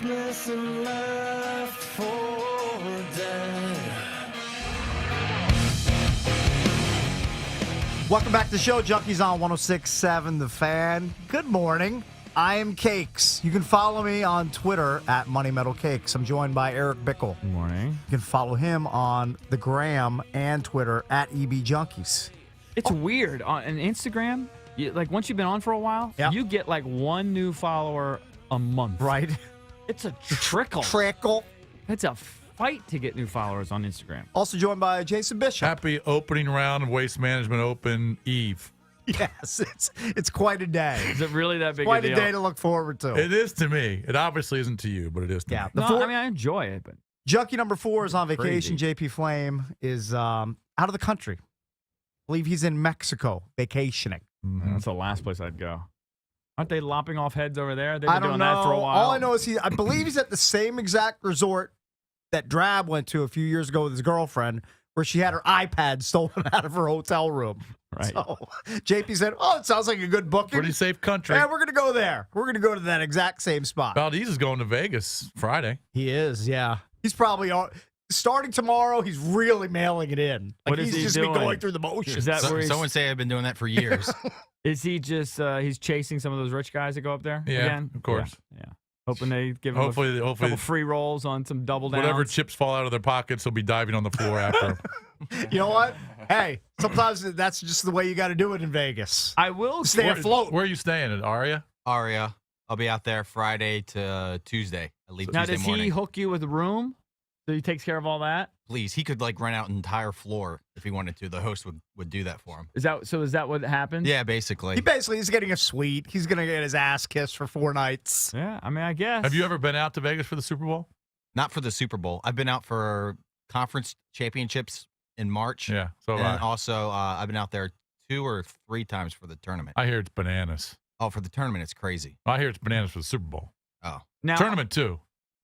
helpless and left for dead. Welcome back to the show, Junkies on 106.7 The Fan. Good morning. I am Cakes. You can follow me on Twitter at Money Metal Cakes. I'm joined by Eric Bickle. Good morning. You can follow him on the Gram and Twitter at EB Junkies. It's weird. On Instagram, once you've been on for a while, you get like one new follower a month. Right? It's a trickle. It's a fight to get new followers on Instagram. Also joined by Jason Bishop. Happy opening round of Waste Management Open Eve. Yes, it's quite a day. Is it really that big Quite a a deal? day to look forward to. It is to me. It obviously isn't to you, but it is to me. No, I enjoy it, but Junkie number 4 is on vacation. Crazy. JP Flame is out of the country. I believe he's in Mexico vacationing. Mm-hmm. that's the last place I'd go. Aren't they lopping off heads over there? They've been I don't doing know. that for a while. All I know is I believe he's at the same exact resort that Drab went to a few years ago with his girlfriend, where she had her iPad stolen out of her hotel room. Right. So JP said, it sounds like a good booking. Pretty safe country. Yeah, we're going to go there. We're going to go to that exact same spot. Valdez is going to Vegas Friday. He is, yeah. He's probably starting tomorrow. He's really mailing it in. What is he's he just doing? been going through the motions. Is that where he's, Someone say I've been doing that for years. is he just he's chasing some of those rich guys that go up there? Yeah, again? of course. Yeah. Hoping they give him Hopefully, a couple free rolls on some double downs. whatever chips fall out of their pockets, he'll be diving on the floor after. You know what? Hey, sometimes that's just the way you got to do it in Vegas. I will Stay afloat. Where are you staying at, Aria? Aria. I'll be out there Friday to Tuesday. I leave Now, Tuesday does morning. he hook you with a room? So he takes care of all that? Please, he could rent out an entire floor if he wanted to. The host would do that for him. Is that what happened? Yeah, basically. He basically is getting a suite. He's going to get his ass kissed for 4 nights. Yeah, I mean, I guess. Have you ever been out to Vegas for the Super Bowl? Not for the Super Bowl. I've been out for conference championships in March. Yeah, so have And I. also, I've been out there 2 or 3 times for the tournament. I hear it's bananas. Oh, for the tournament, it's crazy. I hear it's bananas for the Super Bowl. Oh. Now, Tournament, too.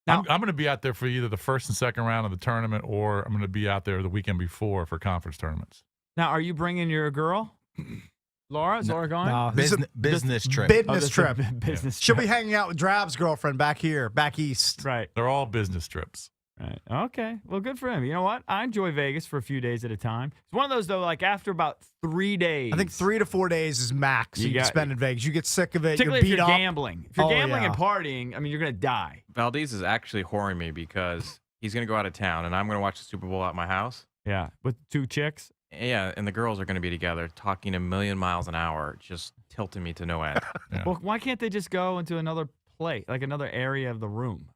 Now- I'm going to be out there for either the first and second round of the tournament, or I'm going to be out there the weekend before for conference tournaments. Now, are you bringing your girl? Laura? Is Laura going? No, this is a Business trip. business this is trip. a business She'll trip. be hanging out with Drab's girlfriend back here, back east. Right. They're all business trips. Right. Okay. Well, good for him. You know what? I enjoy Vegas for a few days at a time. It's one of those, though, like after about 3 days. I think 3 to 4 days is max you can got- spend in Vegas. You get sick of it. Particularly You're if beat you're up. gambling. If you're Oh, gambling yeah. and partying, I mean, you're going to die. Valdez is actually whoring me because he's going to go out of town, and I'm going to watch the Super Bowl at my house. Yeah. With 2 chicks. Yeah, and the girls are going to be together talking a million miles an hour, just tilting me to no end. Yeah. Well, why can't they just go into another place, like another area of the room?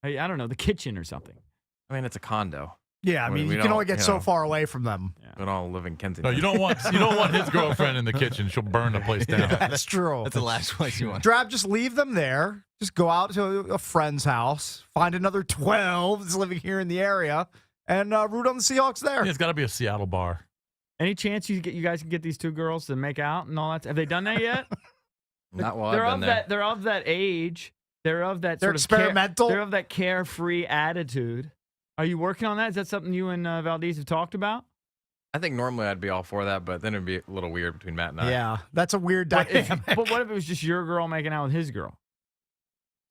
I don't know, the kitchen or something. I mean, it's a condo. Yeah, I We- mean, we you can don't, only get you so know. far away from them. We don't all live in No, Kensington. you don't want his girlfriend in the kitchen. She'll burn the place down. That's true. That's the last place you want. Drab, just leave them there. Just go out to a friend's house, find another 12 that's living here in the area, and root on the Seahawks there. Yeah, it's got to be a Seattle bar. Any chance you guys can get these 2 girls to make out and all that? Have they done that yet? Not while they're I've of been there. that. They're of that age. They're of that. They're sort of experimental. they're of that carefree attitude. Are you working on that? Is that something you and Valdez have talked about? I think normally I'd be all for that, but then it'd be a little weird between Matt and I. Yeah, that's a weird But, dynamic. but what if it was just your girl making out with his girl?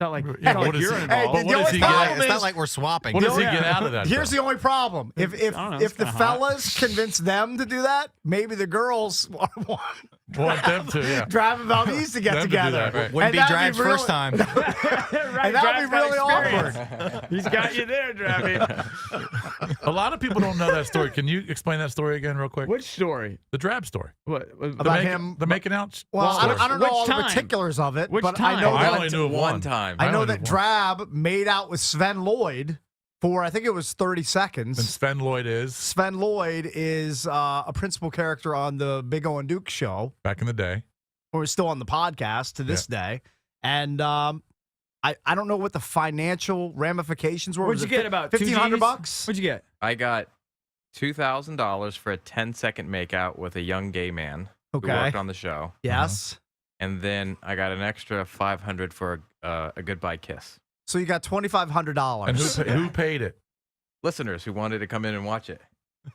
It's not like, Yeah, it's not but like what is you're he- involved. Hey, what does only he problem get? It's not is- like we're swapping. What does he Yeah. get out of that? Here's though? the only problem. If I don't know, it's if the kinda hot. fellas convince them to do that, maybe the girls want Want them to, yeah. Drab and Valdez to get Them to do together. that, right. Wouldn't be that'd Drag's real- first time. Right, And that would be Drab's got really experience. awkward. He's got you there, Drabby. A lot of people don't know that story. Can you explain that story again real quick? Which story? The Drab story. What? About him- The making out Well, story. I don't know Which all the time? particulars of it, Which but time? I know I that only knew of one one. time. I know only that knew of one. Drab made out with Sven Lloyd for, I think it was 30 And seconds. Sven Lloyd is, Sven Lloyd is a principal character on the Big O and Duke show, back in the day. or is still on the podcast to this day. And I don't know what the financial ramifications were. What'd Was you it get, about 2 $1,500 Gs? bucks? What'd you get? I got $2,000 for a 10-second makeout with a young gay man who Okay. worked on the show. Yes. And then I got an extra $500 for a goodbye kiss. So you got $2,500. And who paid it? Listeners who wanted to come in and watch it.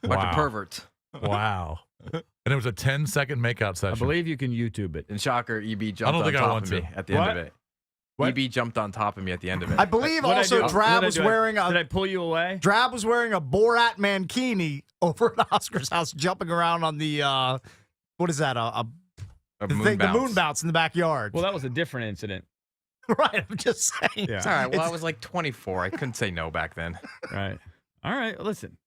Bunch Wow. of perverts. Wow. And it was a 10-second makeout I session. believe you can YouTube it. And shocker, EB I jumped don't on think I top want of to. me at the end What? of it. EB jumped on top of me at the end of it. I believe What'd I also do? Drab What'd I was do? wearing Did I a pull you away? Drab was wearing a Borat mankini over at Oscar's house, jumping around on the what is that? A The moon thing, the bounce. moon bounce in the backyard. Well, that was a different incident. Right, I'm just saying. Yeah. It's all right. Well, I was like 24. I couldn't say no back then. Right. All right. Listen,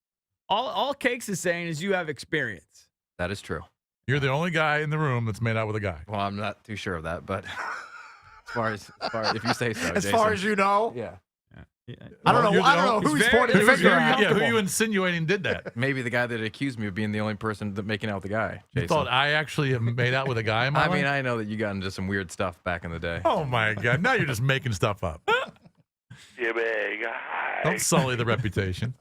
all Cakes is saying is you have experience. That is true. You're the only guy in the room that's made out with a guy. Well, I'm not too sure of that, but as far as if you say so, As far as you know, yeah, I don't Well, know. you're the I don't know only- who's He's very- pointing the he's finger very at. Yeah, who you insinuating did that? maybe the guy that accused me of being the only person that making out with the guy. You Jason. thought I actually have made out with a guy in my I life? mean, I know that you got into some weird stuff back in the day. Oh my God! Now you're just making stuff up. Don't sully the reputation.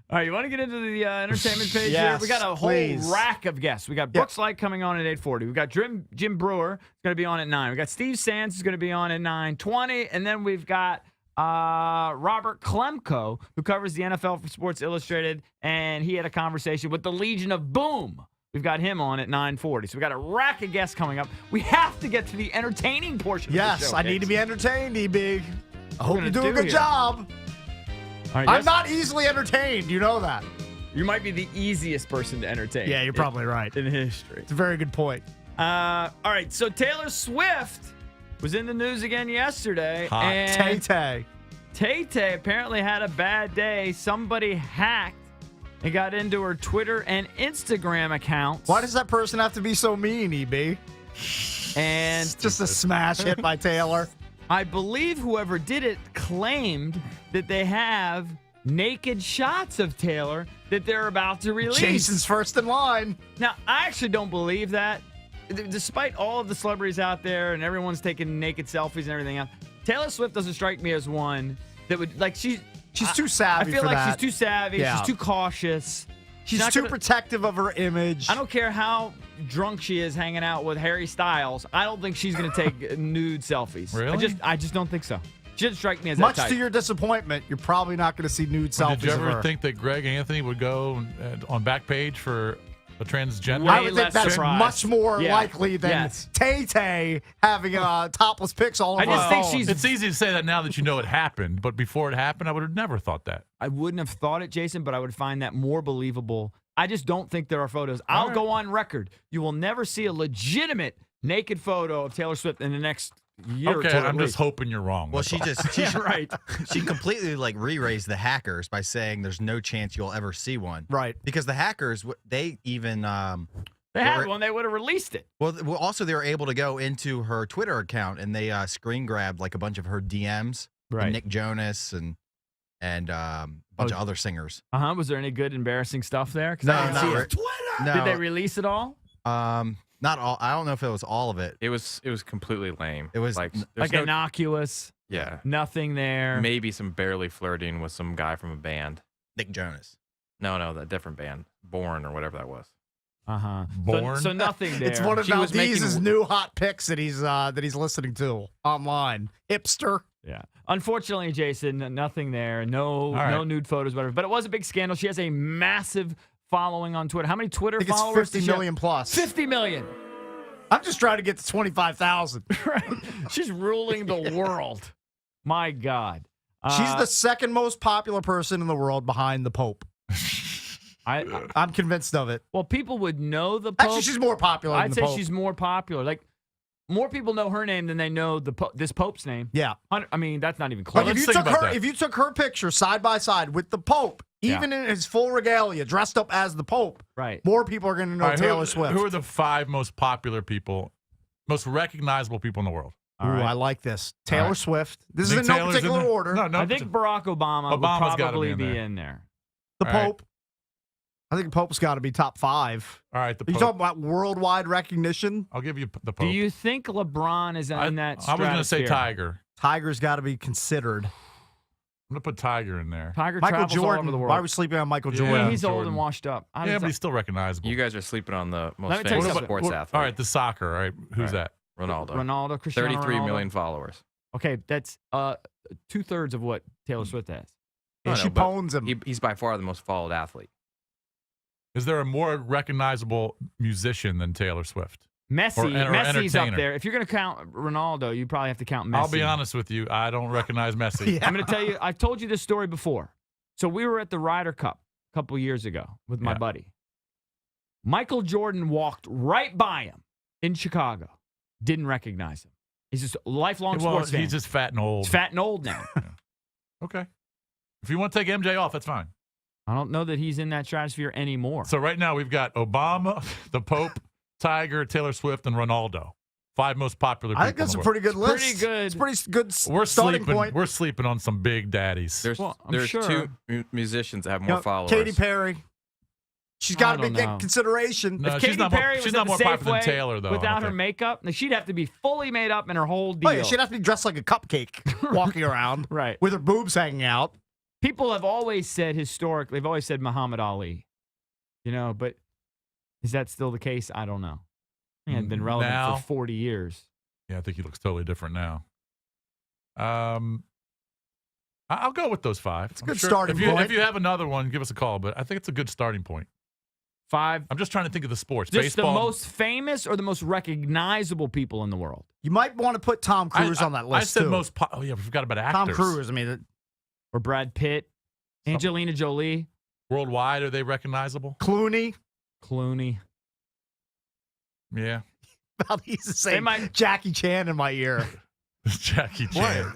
All right, you want to get into the entertainment page here? Yes, We got a whole please. rack of guests. We got Brooks Light coming on at 8:40. We got Jim Brewer going to be on at 9. We got Steve Sands is going to be on at 9:20, and then we've got Robert Klemko, who covers the NFL for Sports Illustrated, and he had a conversation with the Legion of Boom. We've got him on at 9:40. So we got a rack of guests coming up. We have to get to the entertaining portion of the Yes, show. I need to be entertained, EB. I hope you gonna do a do good here? job. All right, I'm yes, not easily entertained. You know that. You might be the easiest person to entertain. Yeah, you're probably right. in history. It's a very good point. All right, so Taylor Swift was in the news again yesterday. Hot. And Tay-Tay. Tay-Tay apparently had a bad day. Somebody hacked and got into her Twitter and Instagram accounts. Why does that person have to be so mean, EB? And It's just a smash hit by Taylor. I believe whoever did it claimed that they have naked shots of Taylor that they're about to release. Jason's first in line. Now, I actually don't believe that. Despite all of the celebrities out there and everyone's taking naked selfies and everything else, Taylor Swift doesn't strike me as one that would, like, she's too savvy I feel for like that. she's too savvy. Yeah. She's too cautious. She's not too gonna- protective of her image. I don't care how drunk she is hanging out with Harry Styles. I don't think she's going to take nude selfies. Really? I just don't think so. She doesn't strike me as Much that type. to your disappointment, you're probably not going to see nude selfies Did you of ever her. think that Greg Anthony would go on Backpage for a transgender? I Way would less think that's surprised. much more Yeah. likely than Yes. Tay-Tay having topless pics all over I just her think phone. she's- It's easy to say that now that you know it happened, but before it happened, I would have never thought that. I wouldn't have thought it, Jason, but I would find that more believable. I just don't think there are photos. I'll go on record. You will never see a legitimate naked photo of Taylor Swift in the next year or Okay, two. I'm just hoping you're wrong. Well, That's she all. right. she completely like re-raised the hackers by saying there's no chance you'll ever see one. Right. Because the hackers, they even They had were- one, they would have released it. well, also they were able to go into her Twitter account and they screen grabbed like a bunch of her DMs, from Nick Jonas and a bunch of other singers. Was there any good embarrassing stuff there? 'Cause No, I didn't not see re- it. No, Did they release it all? not all. I don't know if it was all of it. It was completely lame. It was like n- there's Like no- innocuous, yeah, nothing there. maybe some barely flirting with some guy from a band. Nick Jonas. No, that different band, Born or whatever that was. Born? So nothing there. It's one of She was Valdez's making- new hot picks that he's listening to online. Hipster. Yeah. Unfortunately, Jason, nothing there. No, right. no nude photos, whatever. But it was a big scandal. She has a massive following on Twitter. How many Twitter I think it's followers? 50 does she have? million plus. 50 million. I'm just trying to get to 25,000. Right. She's ruling the world. My God. She's the second most popular person in the world behind the Pope. I'm convinced of it. Well, people would know the Pope. Actually, she's more popular than I'd the say Pope. she's more popular. Like, more people know her name than they know this Pope's name. Yeah. I mean, that's not even close. Like let's think about that. if you took her picture side by side with the Pope, Yeah. even in his full regalia, dressed up as the Pope, Right. more people are going to know All right, Taylor Swift. Who are the 5 most popular people, most recognizable people in the world? All Ooh, right. I like this. Taylor right. Swift. This is Think in no Taylor's in particular there? order. No, I think Barack Obama Obama's would gotta probably be be in in there. there. The All right. Pope. I think the Pope's got to be top 5. All right, the Are you Pope. talking about worldwide recognition? I'll give you the Do Pope. you think LeBron is in that I was going to say stratosphere? Tiger. Tiger's got to be considered. I'm going to put Tiger in there. Tiger Michael travels all over Jordan. the world. Why are we sleeping on Michael Yeah. Jordan? He's old Jordan. and washed up. Yeah, but he's still recognizable. You guys are sleeping on the Let most me tell you famous something. sports athlete. All right, the soccer. All right, who's All right. that? Ronaldo. Ronaldo, Cristiano 33 Ronaldo. million followers. Okay, that's 2/3 of what Taylor Swift has. Yeah, I she know, but pawns him. He's by far the most followed athlete. Is there a more recognizable musician than Taylor Swift? Messi, or Messi's up entertainer. there. If you're going to count Ronaldo, you probably have to count Messi. I'll be honest with you. I don't recognize Messi. Yeah. I'm going to tell you, I've told you this story before. So we were at the Ryder Cup a couple years ago with my buddy. Michael Jordan walked right by him in Chicago. Didn't recognize him. He's just a lifelong sports fan. He's just fat and old. He's fat and old now. Okay. If you want to take MJ off, that's fine. I don't know that he's in that stratosphere anymore. So right now we've got Obama, the Pope, Tiger, Taylor Swift, and Ronaldo. 5 most popular people. I think that's in a the world. pretty good list. Pretty good. It's pretty good We're starting sleeping. point. We're sleeping on some big daddies. There's I'm sure. 2 musicians that have more followers. Katy Perry. She's got to don't be getting know. consideration. No, If she's Katy not Perry more, she's was not at more the popular than Safeway Taylor, though. I without don't her think. makeup, now she'd have to be fully made up in her whole deal. Oh, yeah, she'd have to be dressed like a cupcake walking around Right. with her boobs hanging out. People have always said historically, they've always said Muhammad Ali. You know, but is that still the case? I don't know. He hadn't been relevant Now- for 40 years. Yeah, I think he looks totally different now. I'll go with those 5. It's a good starting point. If you have another one, give us a call. But I think it's a good starting point. 5. I'm just trying to think of the sports. Just Baseball. the most famous or the most recognizable people in the world? You might want to put Tom Cruise on that list, I said too. most. Oh yeah, we forgot about Tom actors. Cruise. I mean, Or Brad Pitt? Angelina Jolie? Worldwide, are they recognizable? Clooney. Clooney? Yeah. He's the same. might- Jackie Chan in my ear. Jackie Chan.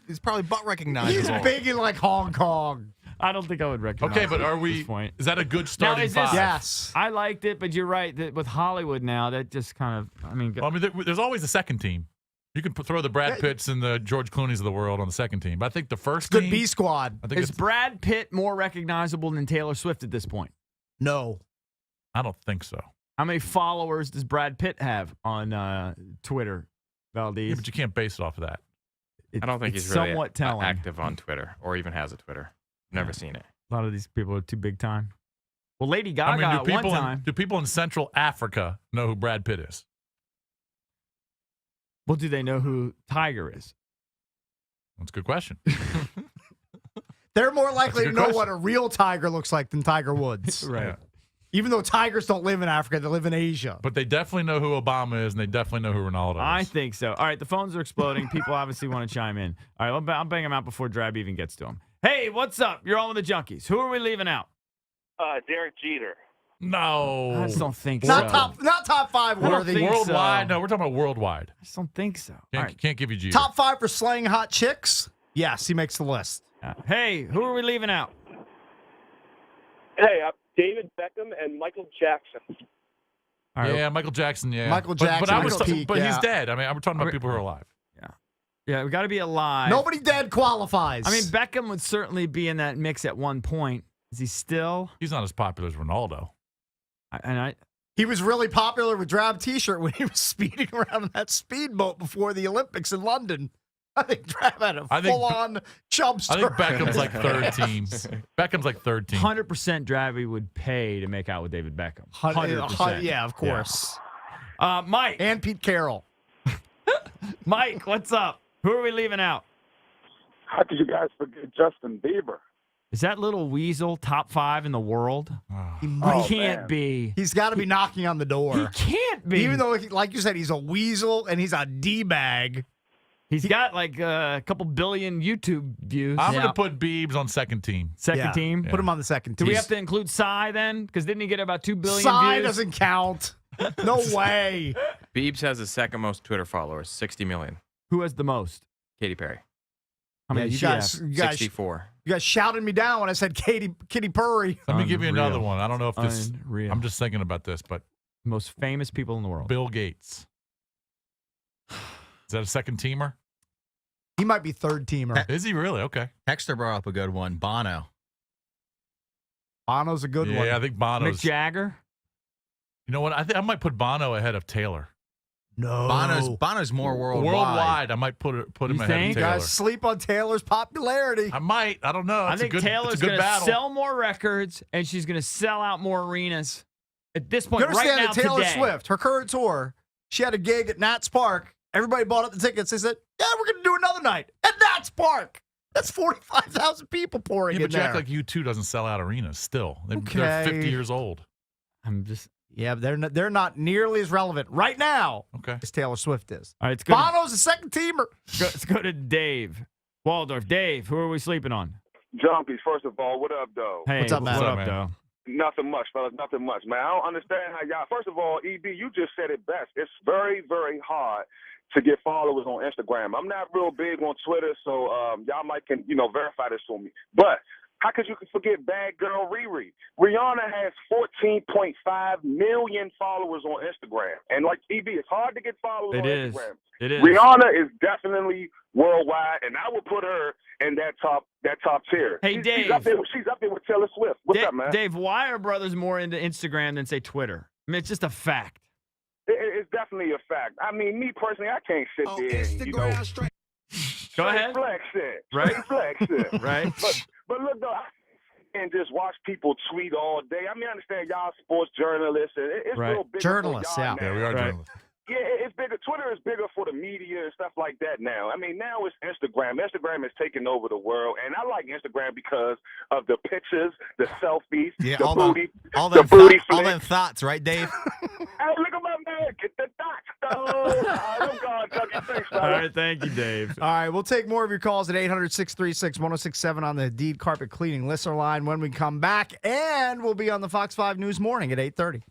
He's probably butt recognizable. He's big in like Hong Kong. I don't think I would recognize Okay, but him are at we? this point. Is that a good starting is this- 5? Yes. I liked it, but you're right that with Hollywood now, that just kind of, I mean, Well, I mean, there's always a second team. You can throw the Brad Pitts and the George Clooney's of the world on the second team, but I think the first Good team. B squad. I think is it's, Brad Pitt more recognizable than Taylor Swift at this point? No. I don't think so. How many followers does Brad Pitt have on Twitter, Valdez? Yeah, but you can't base it off of that. I don't think it's he's really somewhat telling. active on Twitter or even has a Twitter. Never seen it. A lot of these people are too big time. Well, Lady Gaga I mean, at one time. do people in Central Africa know who Brad Pitt is? Well, do they know who Tiger is? That's a good question. They're more likely to good know question. what a real tiger looks like than Tiger Woods. Yeah. Even though tigers don't live in Africa, they live in Asia. But they definitely know who Obama is, and they definitely know who Ronaldo is. I think so. All right, the phones are exploding. People obviously want to chime in. All right, I'll bang them out before Drab even gets to them. Hey, what's up? You're on with the Junkies. Who are we leaving out? Derek Jeter. No. I just don't think Not so. top 5 don't worthy. think Worldwide? so. No, we're talking about worldwide. I just don't think so. All right. Can't give you Jeter. Top 5 for slaying hot chicks? Yes, he makes the list. Hey, who are we leaving out? Hey, David Beckham and Michael Jackson. All right. Yeah, Michael Jackson. Yeah, Michael But Jackson I was, was peak, but he's yeah. dead. I mean, we're talking about Okay. people who are alive. Yeah, we got to be alive. Nobody dead qualifies. I mean, Beckham would certainly be in that mix at one point. Is he still? He's not as popular as Ronaldo. he was really popular with Drab T-shirt when he was speeding around in that speedboat before the Olympics in London. I think Drab had a I think- full-on chubster. I think Beckham's like third team. Beckham's like third team. 100% Drabby would pay to make out with David Beckham. 100%. Yeah, of course. Mike. And Pete Carroll. Mike, what's up? Who are we leaving out? How could you guys forget Justin Bieber? Is that little weasel top 5 in the world? He, Oh, Can't man. be. He's got to be knocking on the door. He can't be. Even though, like you said, he's a weasel and he's a D-bag. He's got like a couple billion YouTube views. I'm going to put Biebs on second team. Second Yeah. team. Put him on the second Do team. we have to include Psy then? Because didn't he get about 2 billion Psy views? doesn't count. No way. Biebs has the second most Twitter followers, 60 million. Who has the most? Katy Perry, How many you does she guys, have? you guys, 64. you guys shouted me down when I said Kitty Purry. Let me give you another Unreal. one. I don't know if this. Unreal. I'm just thinking about this, but Most famous people in the world. Bill Gates. Is that a second teamer? He might be third teamer. Is he really? Okay. Hexter brought up a good one. Bono. Bono's a good Yeah, one. I think Bono's. Mick Jagger? You know what? I think I might put Bono ahead of Taylor. No. Bono's more worldwide. Worldwide, I might put him You ahead think? of Taylor. Guys, sleep on Taylor's popularity. I might. I don't know. I It's think a good, Taylor's it's a good going to battle. sell more records and she's going to sell out more arenas. At this point, You understand right now, that Taylor today, Swift, her current tour, she had a gig at Nats Park. Everybody bought up the tickets. They said, yeah, we're going to do another night at Nats Park. That's 45,000 people pouring Yeah, in but you there. act like U2 doesn't sell out arenas still. They're Okay. 50 years old. I'm just Yeah, they're not nearly as relevant right now as Taylor Swift is. All right, let's go. Bono's a second teamer. Let's go to Dave Waldorf. Dave, who are we sleeping on? Junkies, first of all, what up, though? Hey, What's up, man? What up, man? though? Nothing much, fellas. Nothing much, man. I don't understand how y'all. First of all, EB, you just said it best. It's very, very hard to get followers on Instagram. I'm not real big on Twitter, so y'all can verify this for me. But how could you forget Bad Girl Riri? Rihanna has 14.5 million followers on Instagram, and like EB, it's hard to get followers on Instagram. It is. Rihanna is definitely worldwide, and I would put her in that top tier. Hey, Dave. She's up there with Taylor Swift. What's up, man? Dave, why are brothers more into Instagram than, say, Twitter? I mean, it's just a fact. It's definitely a fact. I mean, me personally, I can't sit there and, Go ahead. flex it. Right. Flex it. Right. But look, though, I can't just watch people tweet all day. I mean, I understand y'all sports journalists. And it's Right. real big. Journalists, for y'all yeah. now. Yeah, we are Right. journalists. Yeah, it's bigger. Twitter is bigger for the media and stuff like that now. I mean, now it's Instagram. Instagram is taking over the world, and I like Instagram because of the pictures, the selfies, Yeah, the all booty, all the them booty all flick. them thoughts, right, Dave? Hey, look at my man. Get the dots. I'm going, Chucky. Thanks, All fella. right, thank you, Dave. All right, we'll take more of your calls at 800-636-1067 on the Indeed Carpet Cleaning listener line when we come back, and we'll be on the Fox 5 News Morning at 8:30.